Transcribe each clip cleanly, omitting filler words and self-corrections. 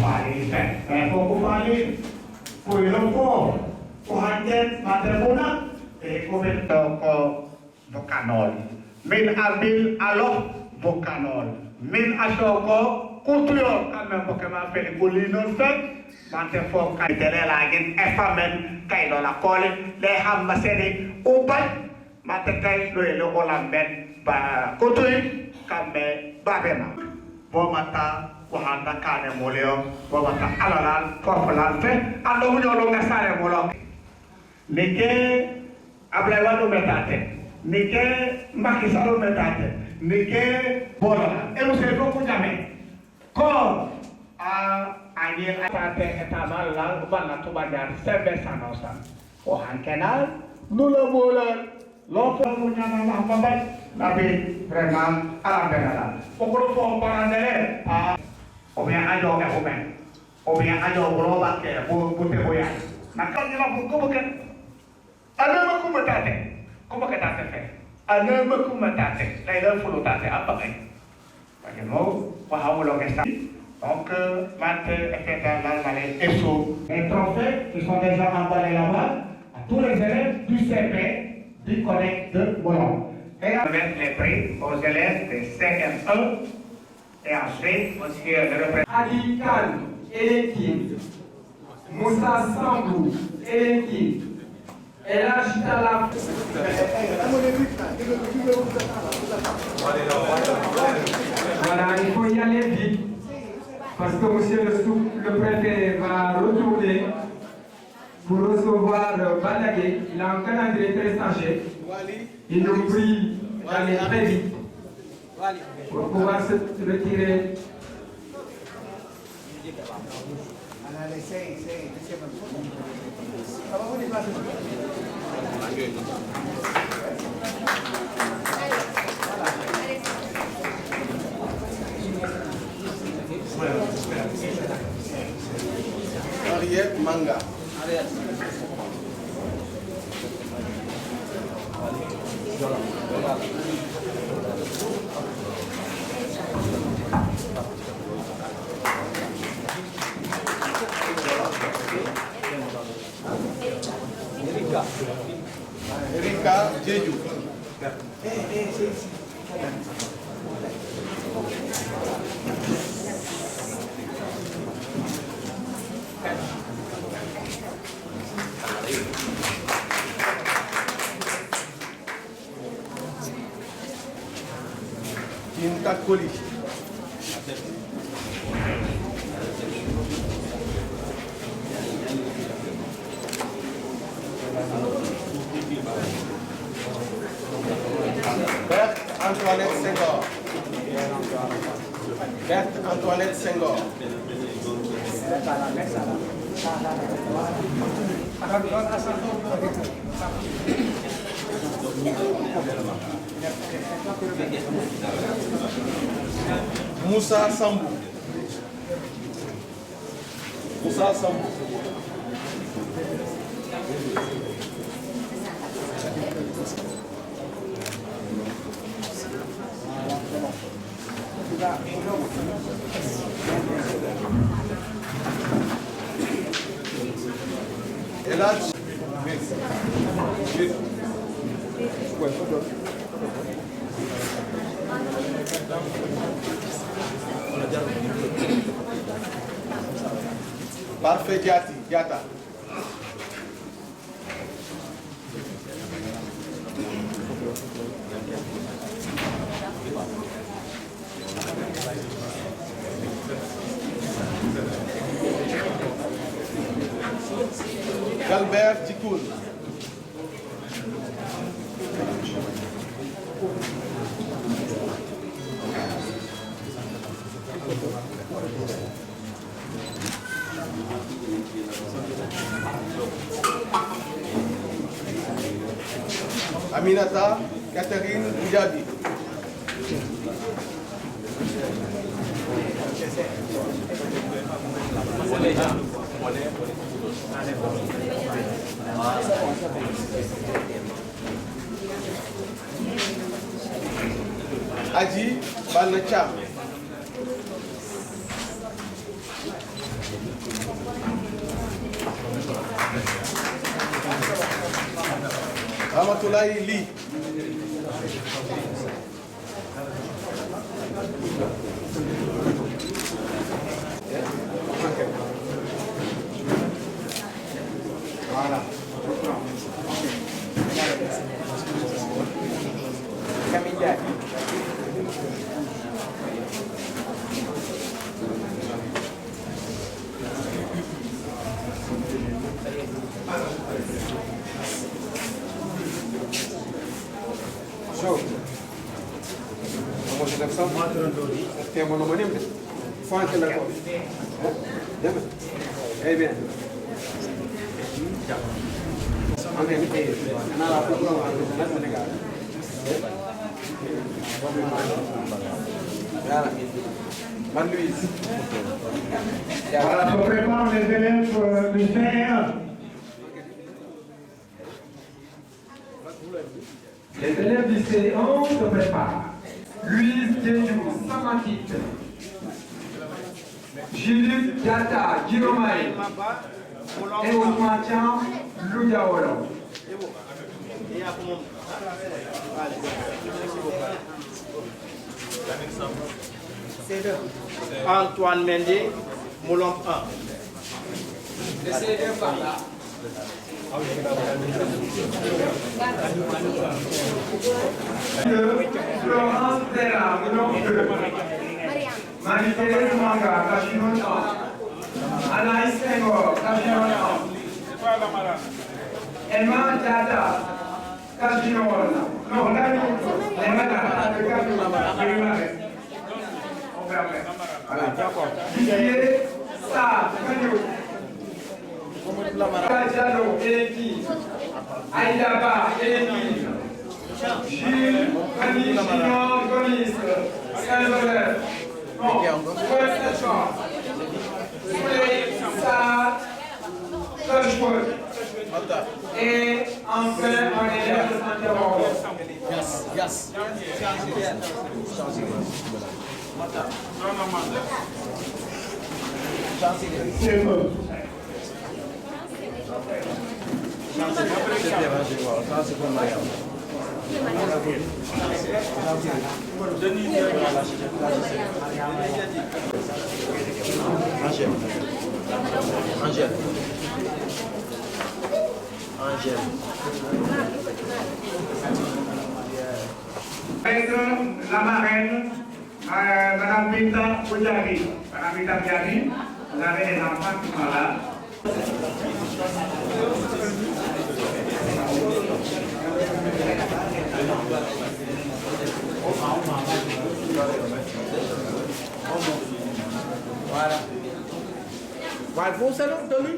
Fali fen ko fali ko iloko ko hanjen matebuna ko vocanol min abil alo vocanol min asoko kutrio kame bokema feli kulino fen mante fo kay dele la gen efamen kay do la kole le hamma seni ubay mate kay lo olamben ba kutui kame babema bo mata wahanda kane moleo bo mata alalan fofalan fe ando mu nyolo ngasare molo nike ablay wadu metate nike makisalo metate nike bola e mo se ko kujame ko a ayer atate etamal la bana to bandar sebe sanosa o hankenal nulo bola lo fo munya na mahabat nabi vraiment ala benala pokoro fo parandele a o bien ajo e o ben o bien ajo roba ke bo te boya nakal ni la ko ko ana ma ko metate ko ba tate fe ana ma ko metate la ila fo tate apa kai parce mo ko hawlo ke sta donc maintenant etc là les trophées qui sont déjà emballés là-bas à tous les élèves du CP du collège de Boulogne et avec les prix aux élèves de CM1 et ensuite monsieur le représentant Ali Khan et l'équipe, Moussa Sambou et l'équipe, et là Chitala. Voilà, il faut y aller vite parce que monsieur le préfet va retourner pour recevoir Balaguer. Il a un calendrier très chargé. Il nous prie d'aller très vite pour pouvoir se retirer. Henriette Manga. Erika Jeju. Tinta Koli. Berthe Antoinette Senghor. Berthe Antoinette Senghor. Moussa Sambou. Moussa Sambou. Et là, Parfait Diata. Galbert Dikoun. Aminata Catherine Diaby. Adji Banacham. Ramatoulaye Ly. Voilà. Camilla. So, vamos a hacer eso. Tenemos un nombre. Fuente la cosa. Deme. Ahí bien. Nada, Louise. Voilà, je prépare les élèves du CE1. Les élèves du C1 se préparent. Louise Diédou, Samatite. Juliette Diata, Guillaume et Ousmane Thiam, Loudiaolo. Antoine Mendy, Moulin 1. Laissez-les par là. Florence Terra, Moulin 2. Marie-Thérèse Manga, Cachino 1. Anaïs Senghor, Cachino 1. Emma Diata, Cachino 1. Non, là, Emma Diata, Cachino 1. Didier Sarr, Kajalo, Elki, Aïdaba, Elki, Gilles, Fanny, Chignon, Gomis, Saint-Joseph, Westchon, Souley, Sarr, Touchwood, et enfin en élève de Saint-Jérôme. Yes. C'est bon. Angèle. Avec la marraine, Madame Bita Boudjabi. Madame Bita Boudjabi, vous avez des enfants qui sont là. Voilà. Vai, vou ser um dali.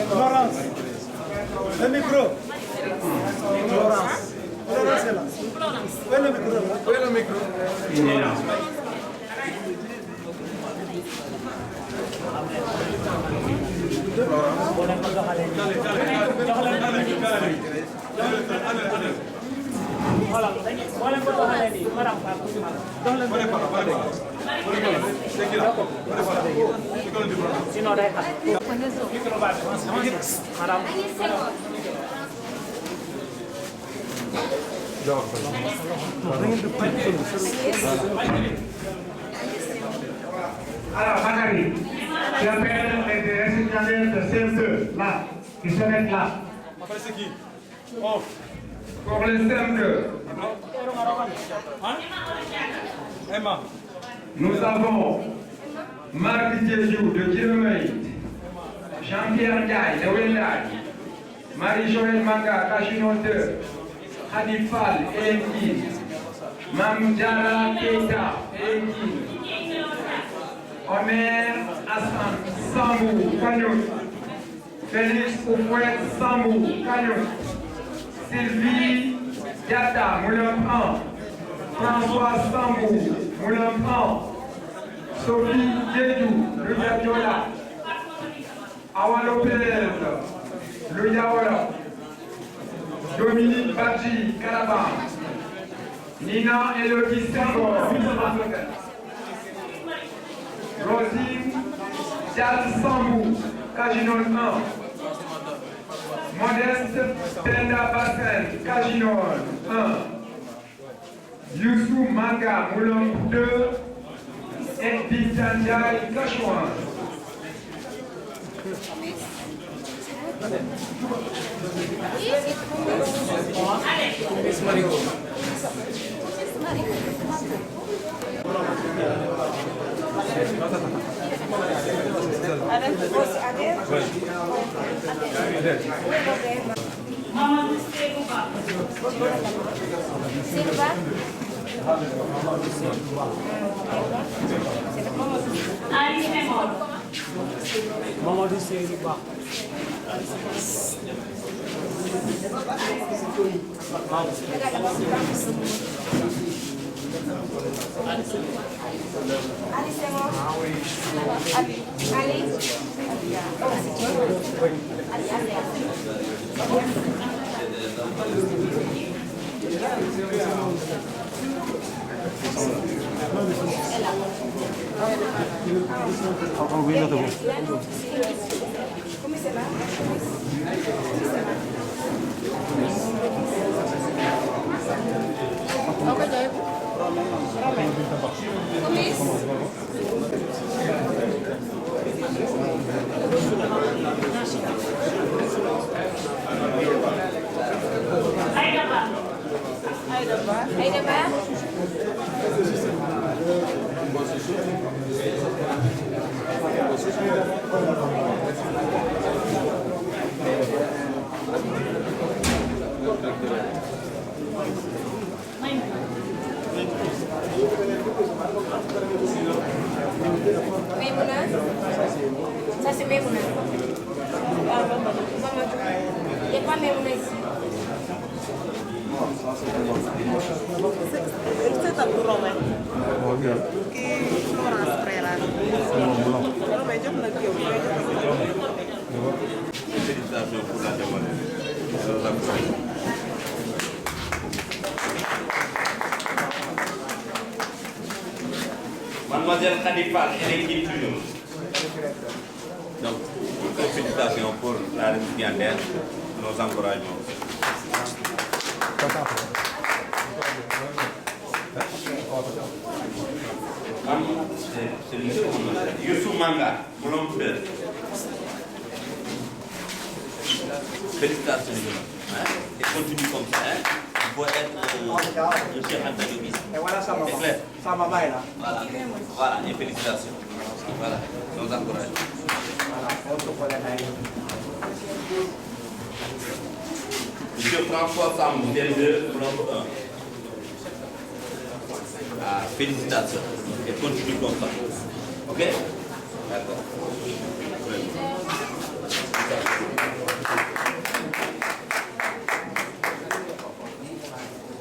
Florence. Le micro. Florence. Florence est là. Où est le micro? Où est le micro? Il est là. Alors, Valérie, j'appelle les étudiants de CM2, là, qui se mettent là. Après c'est qui? Oh. Pour le CM2, Emma. nous avons Marc Diédou de Guillemette, Jean-Pierre Ndiaye de Wendake, Marie-Joëlle Manga, Cachino 2, Hadifal, Elki, Mamdjara Keita, Elki, Omer Hassan, Sambou, Kanyout, Félix Oufouet, Sambou, Kanyout, Sylvie Diata, Moulin 1, François Sambou, Moulin 1, Sophie Diédou, Loudia Awa Lopez, Loudia Dominique Badji, Calabar. Nina Elodie Senghor, Rosine Jal Sambou, Caginol 1. Modeste Penda Bassel, Caginol 1. Youssou Manga, Moulin 2. Et Bisanjai, Cachouan. Mamadou Serouba. Ali Senghor. Mamadou Serouba. Ali Senghor. Ali. Aïda Ba. Maimouna. Ça c'est Maimouna. Il n'y a pas Maimouna ici. C'est un boulot, qui Florence Prera. Félicitations pour la demande. Mademoiselle Khadifal, elle est qui toujours. Donc, toutes les félicitations pour la récipiendaire, nos encouragements. C'est le Youssou Manga, Moulin 2. Félicitations. Et continue comme ça. Il faut être le chef antagoniste. Et voilà, ça m'a C'est clair. Ça m'a là. Voilà, et félicitations. Voilà, nos encouragements. Monsieur François Sambou, DL2, Moulin 1. Félicitations. Et continue comme ça. Ok? D'accord.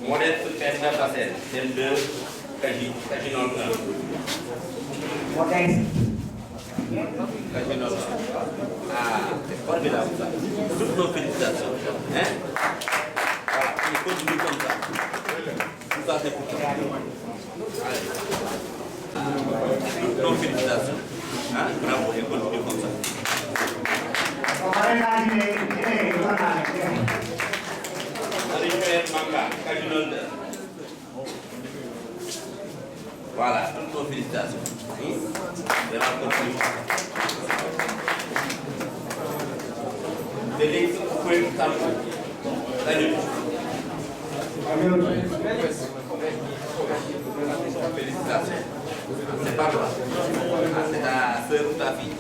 Modeste Penda Bassel, DL2, Caginol 1. Modeste. Caginol 1. C'est formidable ça. Toutes nos félicitations. Hein? Voilà, il continue comme ça. Tout ça c'est pour toi. Toutes nos félicitations. Hein? Bravo, et continue comme ça. Marie-Pierre Manga, Caginol 2. Voilà, toutes nos félicitations. Et là, on continue. Félix Koué Tambou. Salut. Félicitations. C'est pas toi. C'est ta soeur ou ta fille.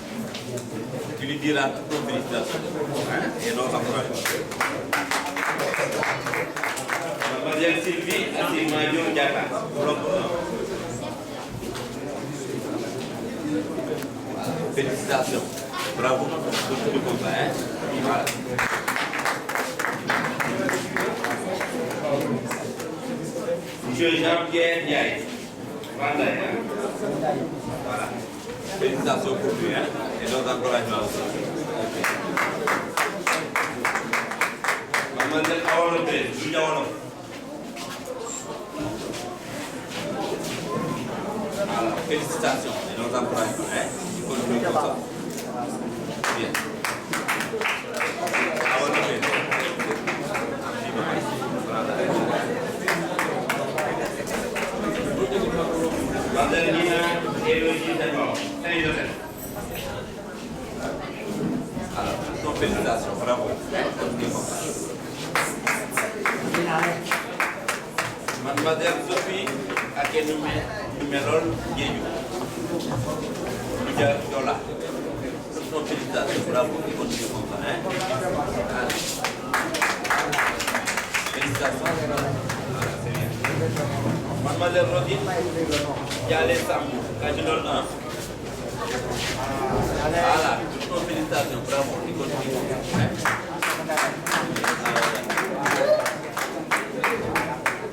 Tu lui diras toutes nos félicitations. Hein? Et nos encouragements. Mademoiselle Sylvie Assimadion Diaka. Félicitations. Bravo. Tout comme ça. Hein? Voilà. Monsieur Jean-Pierre Ndiaye. Voilà. Félicitations pour lui. Hein? Et nos encouragements aussi. Mademoiselle Awa Lopez, Dunia Wolof. Voilà, félicitations et nos encouragements. Hein? Il faut jouer comme ça. Bien. Awa Lopez. Vanderlina Elogie Senghor, Saint-Joseph. Alors, nos félicitations, bravo. Continuez comme ça. Mademoiselle Sophie Akenumelol Guédiou. Nous sommes là. Nos félicitations, bravo. Continuez comme ça. Hein? Félicitations. C'est bien. Mademoiselle Rodine Dialé Sambou, Cajunol 1. Voilà, toutes nos félicitations, bravo, et continuez.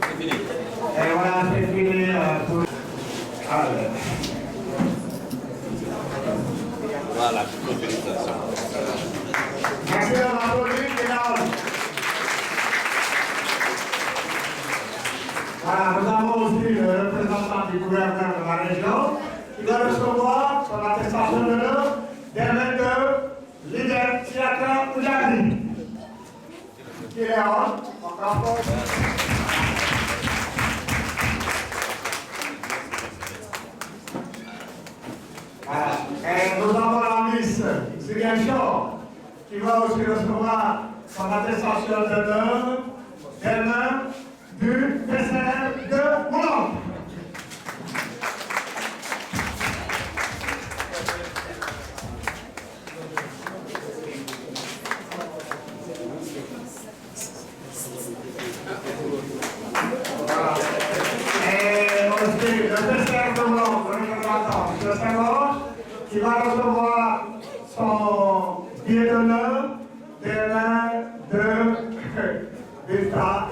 C'est fini. Et voilà, c'est fini pour... Voilà, toutes nos félicitations. Merci à la police, mesdames. Voilà, nous avons aussi le représentant du gouverneur de la région qui va recevoir son attestation d'honneur des mains de leader Tiaka Oudjadi. Qui est en rapport. Voilà. Et nous avons la Miss Sylviane Shaw qui va aussi recevoir son attestation d'honneur des mains du PCR de Moulon. Voilà. Et aussi le PCR de Moulon, le représentant de Senghor, qui va recevoir son billet d'honneur des mains de Vista.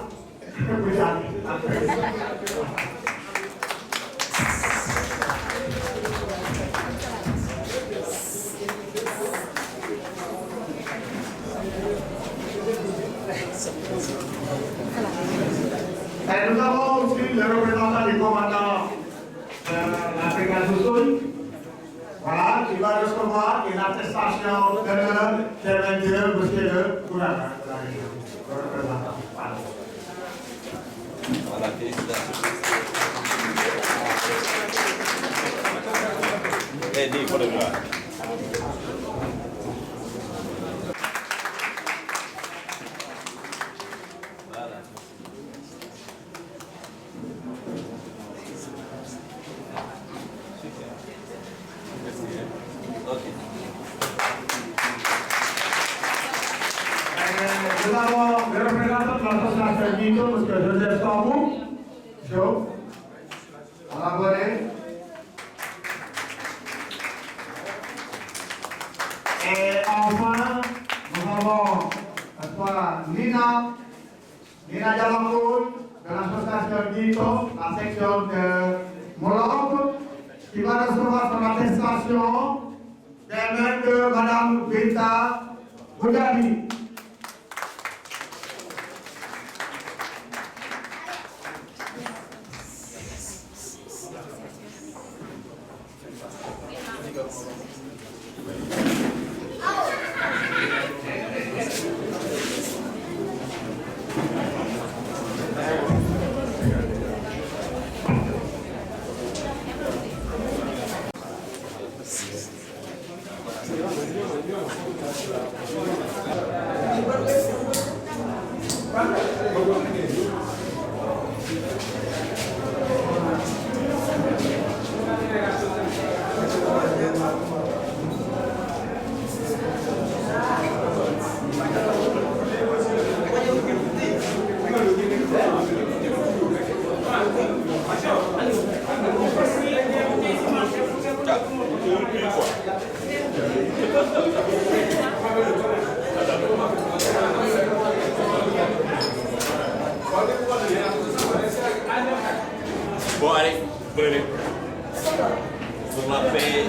Et nous avons aussi le représentant du commandant de la brigade Soussoul, voilà, qui va recevoir une attestation d'honneur des mains de monsieur le gouverneur de la région, le représentant. Voilà. Voilà, félicitations. Eh, dis, pour le voir. Voilà. Super. Merci. Ok. Nous avons le représentant de l'association Nito, M. Joseph Sambou. Joe. À la volée. Et enfin, nous avons Nina Diamakoul de l'association Nito, la section de Molok, qui va recevoir son attestation des mains de Mme Vita Oudjadi. Bon, allez, venez. Pour la paix.